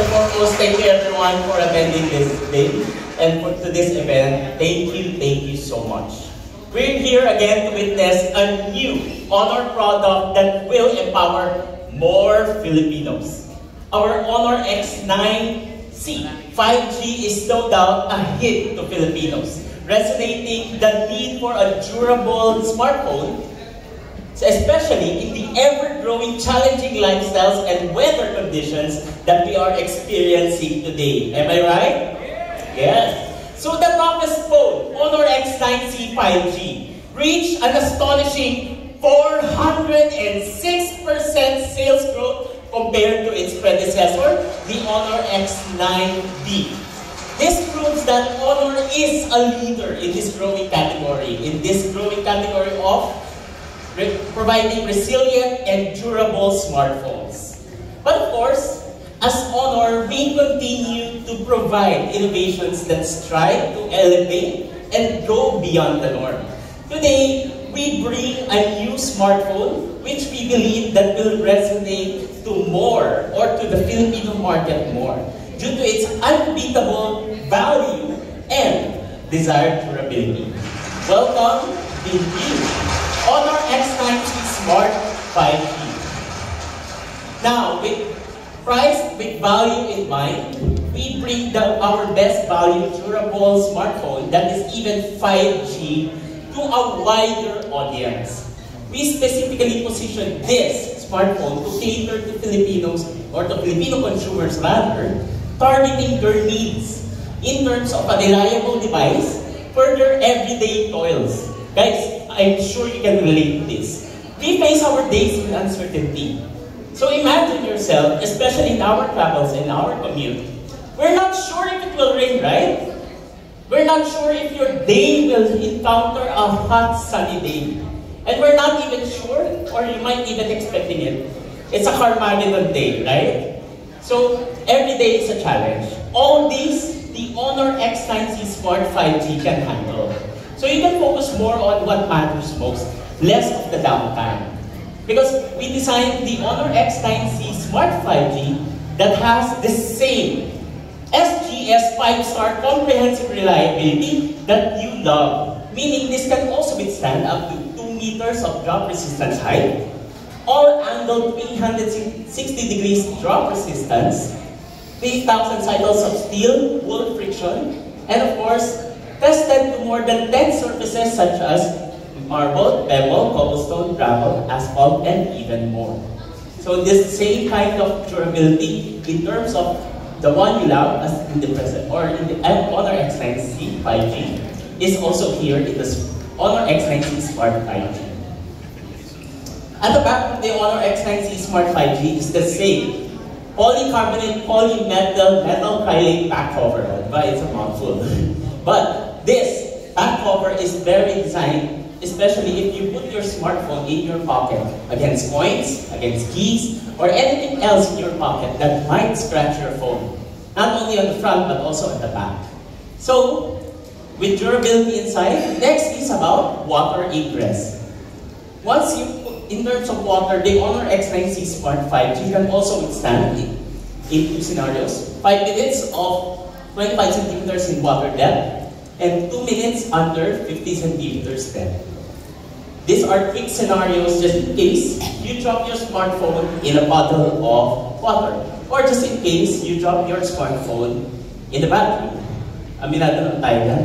foremost, thank you everyone for attending this day and to this event. Thank you so much. We're here again to witness a new Honor product that will empower more Filipinos. Our Honor X9C 5G is no doubt a hit to Filipinos, resonating the need for a durable smartphone, especially in the ever-growing challenging lifestyles and weather conditions that we are experiencing today. Am I right? Yes. So the toughest phone, Honor X9C 5G, reached an astonishing 406% sales growth compared to its predecessor, the Honor X9B. This proves that Honor is a leader in this growing category, of providing resilient and durable smartphones. But of course, as Honor, we continue to provide innovations that strive to elevate and go beyond the norm. Today, we bring a new smartphone which we believe that will resonate to the Filipino market more due to its unbeatable value and desired durability. Welcome the new Honor X9C Smart 5G. Now, with value in mind, we bring our best value durable smartphone that is even 5G to a wider audience. We specifically position this smartphone to cater to Filipinos, or to Filipino consumers rather, targeting their needs in terms of a reliable device for their everyday toils. Guys, I'm sure you can relate to this. We face our days with uncertainty. So imagine yourself, especially in our travels and our commute. We're not sure if it will rain, right? We're not sure if your day will encounter a hot, sunny day. And we're not even sure, or you might even expecting it. It's a Carmageddon day, right? So every day is a challenge. All these, the Honor X9C Smart 5G can handle. So you can focus more on what matters most, less of the downtime. Because we designed the Honor X9C Smart 5G that has the same SGS 5-star comprehensive reliability that you love. Meaning this can also withstand up to 2 meters of drop resistance height, all angled 360 degrees drop resistance, 3,000 cycles of steel, wool friction, and of course, tested to more than 10 surfaces such as marble, pebble, cobblestone, gravel, asphalt, and even more. So this same kind of durability in terms of the one you love as in the present, or in the Honor X9C 5G, is also here in the Honor X9C Smart 5G. At the back of the Honor X9C Smart 5G is the same polycarbonate polymetal metal acrylic back cover. It's a mouthful. But this back cover is very designed, especially if you put your smartphone in your pocket against coins, against keys, or anything else in your pocket that might scratch your phone. Not only on the front, but also at the back. So, with durability inside, next is about water ingress. Once you put, in terms of water, the Honor X9C Smart 5G can also withstand in two scenarios. 5 minutes of 25 centimeters in water depth, and 2 minutes under 50 centimeters depth. These are quick scenarios just in case you drop your smartphone in a bottle of water, or just in case you drop your smartphone in the bathroom. Aminado ng tayo na?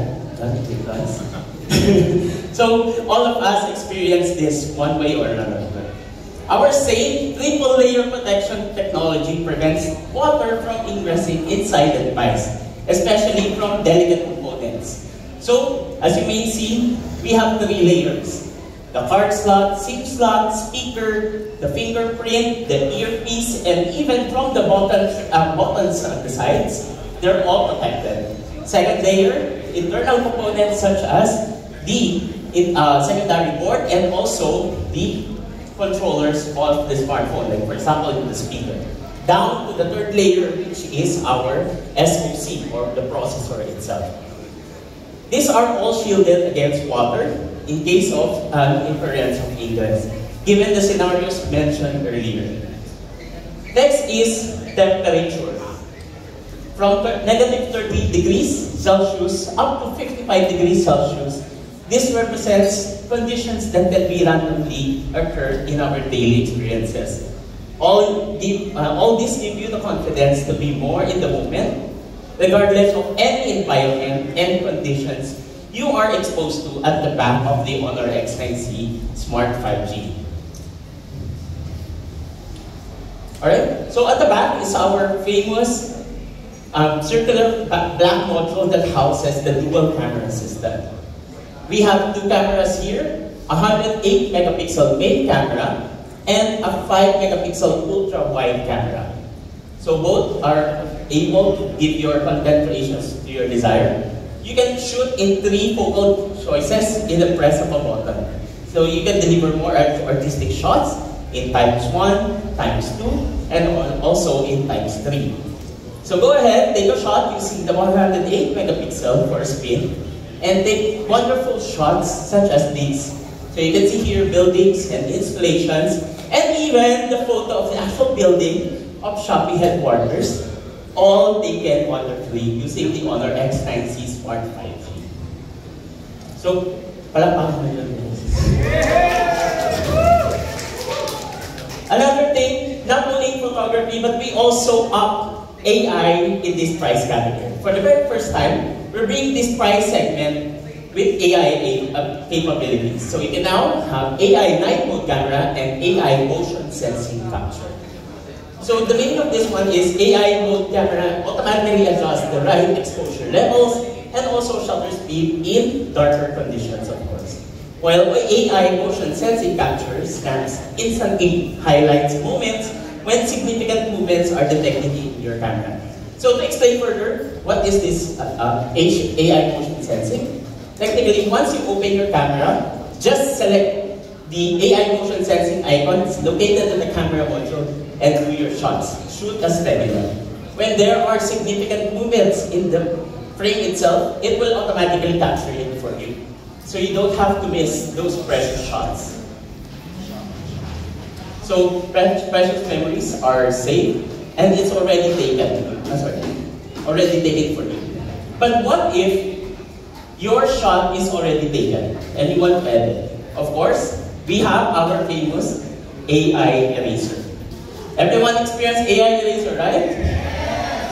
So, all of us experience this one way or another. Our safe triple layer protection technology prevents water from ingressing inside the device, especially from delicate components. So, as you may see, we have 3 layers. The card slot, SIM slot, speaker, the fingerprint, the earpiece, and even from the buttons on the sides, they're all protected. Second layer, internal components such as the secondary board and also the controllers of the smartphone, like for example, the speaker. Down to the third layer, which is our SoC, or the processor itself. These are all shielded against water in case of interference of ingress, given the scenarios mentioned earlier. Next is temperature. from negative 30 degrees Celsius up to 55 degrees Celsius. This represents conditions that can be randomly occur in our daily experiences. All this give you the confidence to be more in the moment, regardless of any environment and conditions you are exposed to at the back of the Honor X9C Smart 5G. Alright, so at the back is our famous circular black module that houses the dual camera system. We have two cameras here, a 108 megapixel main camera and a 5 megapixel ultra wide camera. So both are able to give your content creations to your desire. You can shoot in 3 focal choices in the press of a button. So you can deliver more artistic shots in ×1, ×2, and also in ×3. So go ahead, take a shot using the 108 megapixel for a spin, and take wonderful shots such as these. So you can see here buildings and installations, and even the photo of the actual building of Shopee headquarters, all taken wonderfully using the Honor X9C Smart 5G. So, palakpakan mo yun. Another thing, not only photography, but we also up AI in this price category. For the very first time, we're bringing this price segment with AI capabilities. So you can now have AI night mode camera and AI motion sensing capture. So the meaning of this one is AI mode camera automatically adjusts the right exposure levels and also shutter speed in darker conditions, of course. While AI motion sensing capture scans instantly highlights moments when significant movements are detected in your camera. So to explain further, what is this AI motion sensing? Technically, once you open your camera, just select the AI motion sensing icons located in the camera module and do your shots. Shoot as regular. When there are significant movements in the frame itself, it will automatically capture it for you. So you don't have to miss those precious shots. So precious memories are saved and it's already taken. Already taken for you. But what if your shot is already taken and you want to edit? Of course, we have our famous AI eraser. Everyone experienced AI eraser, right?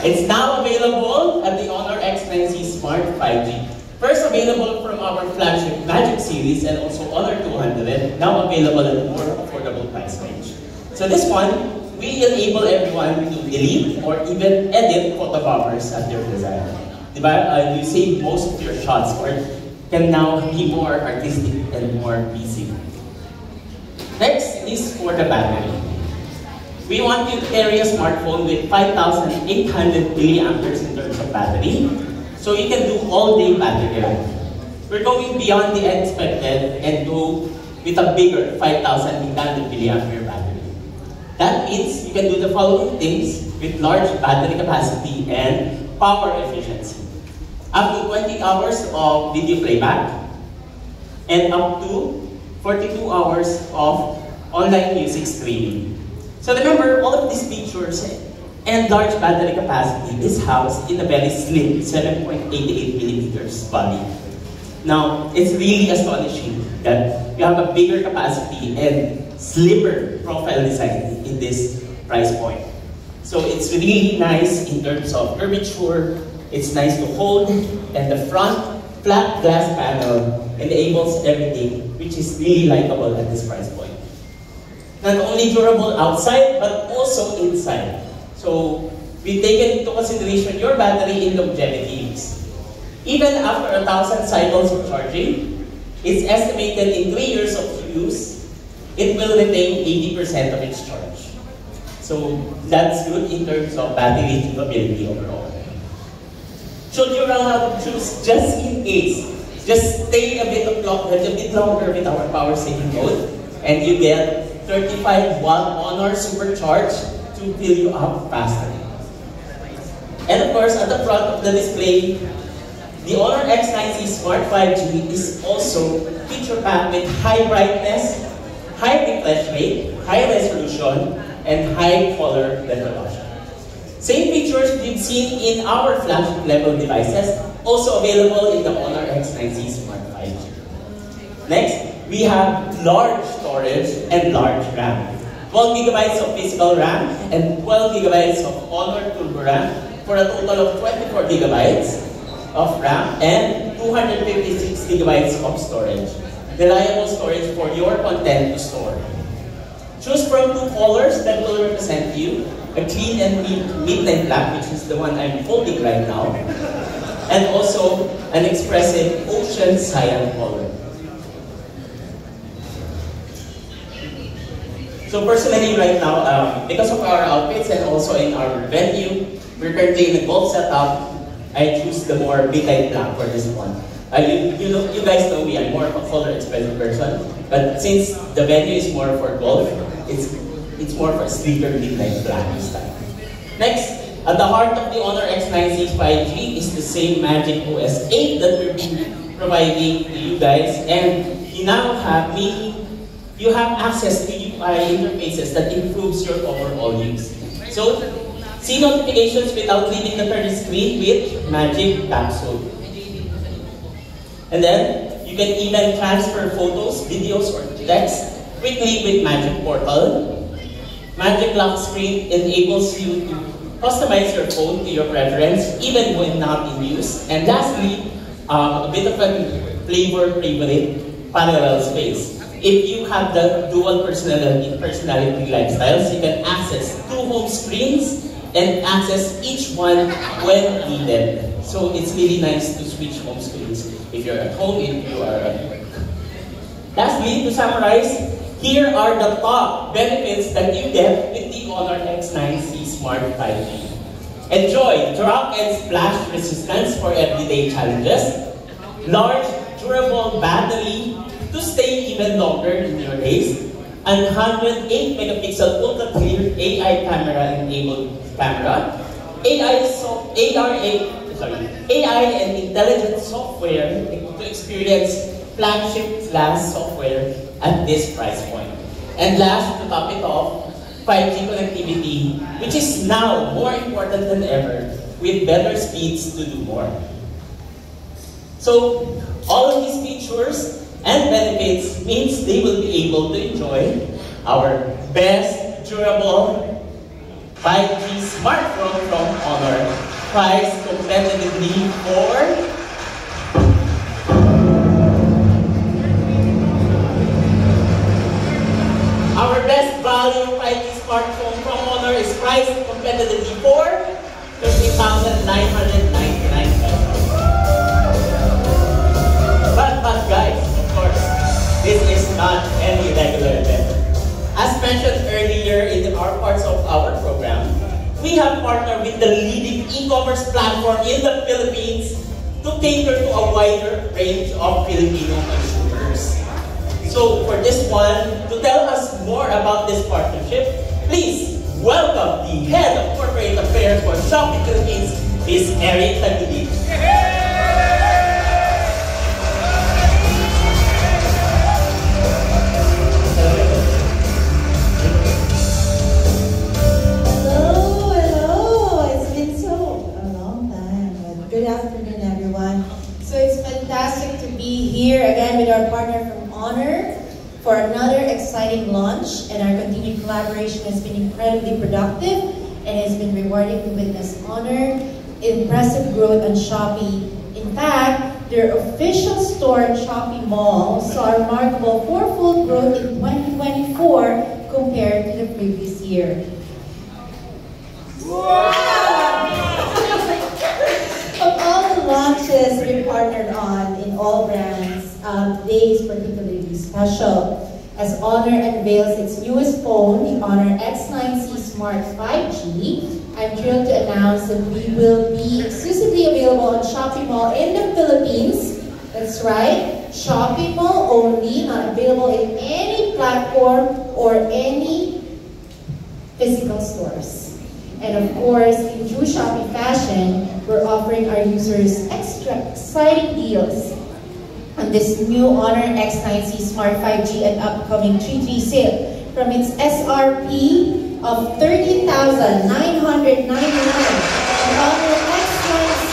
It's now available at the Honor X9C Smart 5G. First available from our flagship Magic series and also Honor 200, now available at a more affordable price range. So this one, we enable everyone to delete or even edit photo buffers at their desire. You save most of your shots or can now be more artistic and more busy. Next is for the battery. We want you to carry a smartphone with 5,800 milliamperes in terms of battery, so you can do all-day battery life. We're going beyond the expected and go with a bigger 5,800 milliampere battery. That means you can do the following things with large battery capacity and power efficiency. Up to 20 hours of video playback and up to 42 hours of online music streaming. So remember, all of these features and large battery capacity is housed in a very slim 7.88 millimeters body. Now, it's really astonishing that you have a bigger capacity and slimmer profile design in this price point. So it's really nice in terms of curvature, it's nice to hold, and the front flat glass panel enables everything, which is really likable at this price point. Not only durable outside, but also inside. So we've taken into consideration your battery in longevity use. Even after 1,000 cycles of charging, it's estimated in 3 years of use, it will retain 80% of its charge. So that's good in terms of battery durability overall. Should you run out of juice, just in case, just stay a bit longer with our power saving mode, and you get 35-watt Honor Supercharge to fill you up faster. And of course, at the front of the display, the Honor X9C Smart 5G is also feature-packed with high brightness, high refresh rate, high resolution, and high color resolution. Same features we've seen in our flagship level devices, also available in the Honor X9C Smart 5G. Next, we have large storage and large RAM. 12 gigabytes of physical RAM and 12 gigabytes of Honor Turbo RAM for a total of 24 gigabytes of RAM and 256 gigabytes of storage. Reliable storage for your content to store. Choose from two colors that will represent you. A clean and midnight black, which is the one I'm holding right now. And also an expressive ocean cyan color. So personally right now, because of our outfits and also in our venue, we're currently in a gold setup. I choose the more midnight black for this one. You guys know me, I'm more of a color expressive person. But since the venue is more for golf, it's more for sleeker midnight black style. Next, at the heart of the Honor X9C 5G is the same Magic OS 8 that we're providing to you guys, and you now have access to UI interfaces that improves your overall use. So, see notifications without leaving the current screen with Magic Capsule. And then, you can even transfer photos, videos, or text quickly with Magic Portal. Magic Lock Screen enables you to customize your phone to your preference even when not in use. And lastly, a bit of a flavor favorite, parallel space. If you have the dual personality lifestyles, you can access two home screens and access each one when needed. So it's really nice to switch home screens if you're at home, if you are at work. Lastly, to summarize, here are the top benefits that you get with the Honor X9C Smart 5G. Enjoy drop and splash resistance for everyday challenges. Large, durable battery to stay even longer in your days. And 108 megapixel ultra clear AI camera enabled camera. AI and intelligent software to experience flagship class software at this price point. And last, to top it off, 5G connectivity, which is now more important than ever, with better speeds to do more. So, all of these features and benefits means they will be able to enjoy our best durable 5G smartphone from Honor, priced competitively for our best value 5G smartphone from Honor is priced competitively for 30,999 pesos. But guys, of course, this is not any regular event. As mentioned earlier in our parts of our program, we have partnered with the leading e-commerce platform in the Philippines to cater to a wider range of Filipino consumers. So for this one, to tell us more about this partnership, please welcome the Head of Corporate Affairs for Shopee Philippines, Ms. Eric Tagudi. Good afternoon, everyone. So it's fantastic to be here again with our partner from Honor for another exciting launch, and our continued collaboration has been incredibly productive and has been rewarding to witness Honor impressive growth on Shopee. In fact, their official store in Shopee Mall saw a remarkable fourfold growth in 2024 compared to the previous year. Wow! Of all the launches we partnered on in all brands, today is particularly special as Honor unveils its newest phone, the Honor X9C Smart 5G. I'm thrilled to announce that we will be exclusively available on Shopee Mall in the Philippines. That's right, Shopee Mall only, not available in any platform or any physical stores. And of course, in true Shopee fashion, we're offering our users extra exciting deals on this new Honor X9C Smart 5G and upcoming 3-3 sale. From its SRP of 30,999. And Honor X9C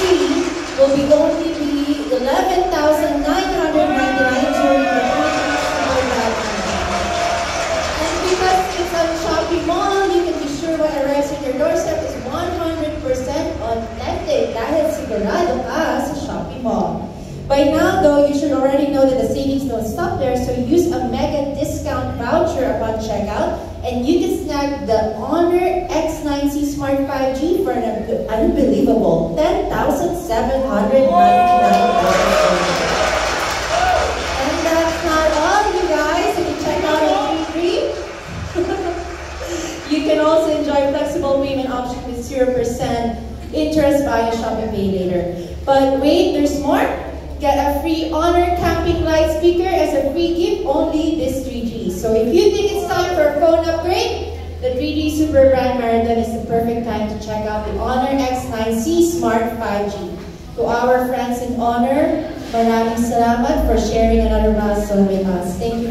will be only be 11,999 during the 20 And because it's on Shopee Mall, you can be sure what arrives on your doorstep is 100% authentic dahil sigurado ka sa Shopee Mall. By now, though, you should already know that the savings don't stop there, so use a mega discount voucher upon checkout, and you can snag the Honor X9C Smart 5G for an unbelievable $10,799. And that's not all, you guys. If you check out our free, you can also enjoy flexible payment option with 0% interest via Shopee Pay Later. But wait, there's more. Get a free Honor Camping Light speaker as a free gift only this 3G. So if you think it's time for a phone upgrade, the 3G Super Brand Marathon is the perfect time to check out the Honor X9C Smart 5G. To our friends in Honor, maraming salamat for sharing another milestone with us. Thank you